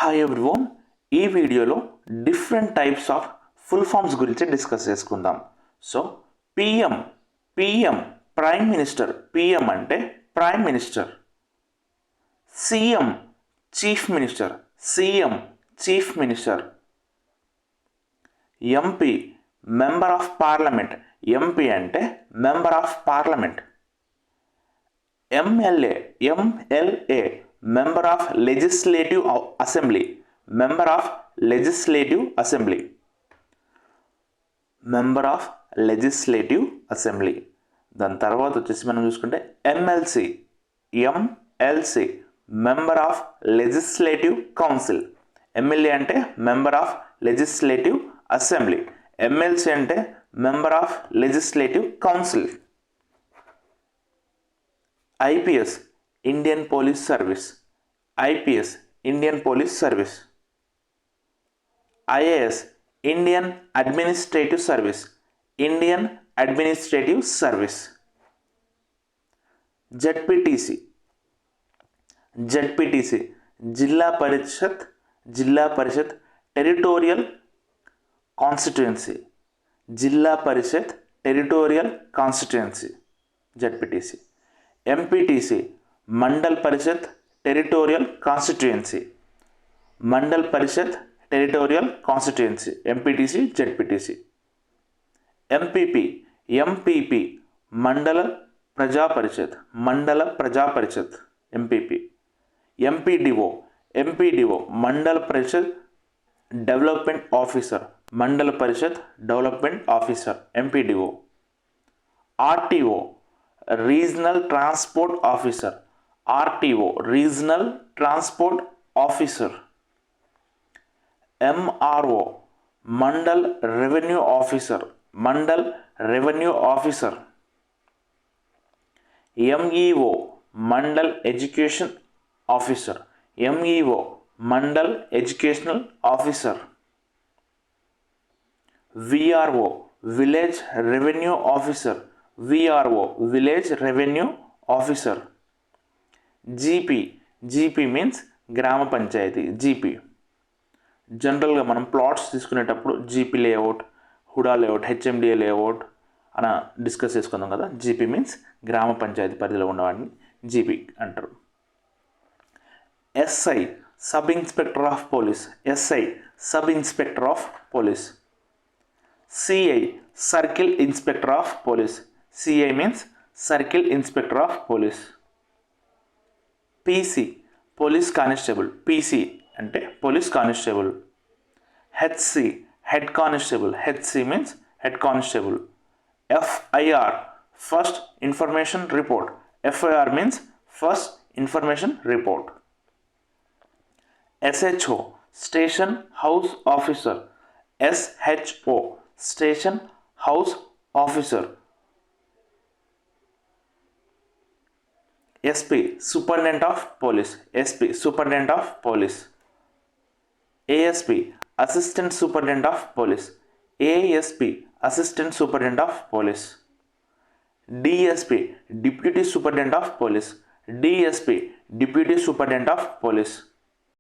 Hi everyone, ఈ వీడియోలో different types of full forms గురించి డిస్కస్ చేసుకుందాం. So PM prime minister. PM అంటే prime minister. CM chief minister. CM chief minister. MP member of parliament. MP అంటే member of parliament. MLA member of legislative assembly. member of legislative assembly. member of legislative assembly. దాని తర్వాత వచ్చేసి మనం చూసుకుంటే MLC member of legislative council. MLA అంటే member of legislative assembly. MLC అంటే member of legislative council. IPS Indian police service. IPS Indian police service. IAS Indian administrative service. Indian administrative service. ZPTC Zilla Parishad territorial constituency. Zilla Parishad territorial constituency ZPTC. MPTC Mandal Parishad territorial constituency. Mandal Parishad territorial constituency MPTC ZPTC. MPP Mandal Praja Parishad MPP. MPDO మండల Parishad development officer. Mandal Parishad development officer MPDO. RTO regional transport officer. Regional transport officer. MRO Mandal revenue officer. MEO Mandal education officer. Mandal educational officer. VRO village revenue officer. Village revenue officer. GP means Gram Panchayat. GP జనరల్గా మనం plots తీసుకునేటప్పుడు GP layout, HUDA layout, HMDA layout అలా discuss చేసుకుందాం కదా. GP means Gram panchayat పరిధిలో ఉన్నవాడిని GP అంటారు. SI sub inspector of police. CI circle inspector of police. CI means circle inspector of police. PC police constable. PC అంటే police constable. HC head constable. HC means head constable. FIR first information report. FIR means first information report. SHO station house officer. SHO station house officer. SP superintendent of police. ASP assistant superintendent of police. DSP deputy superintendent of police.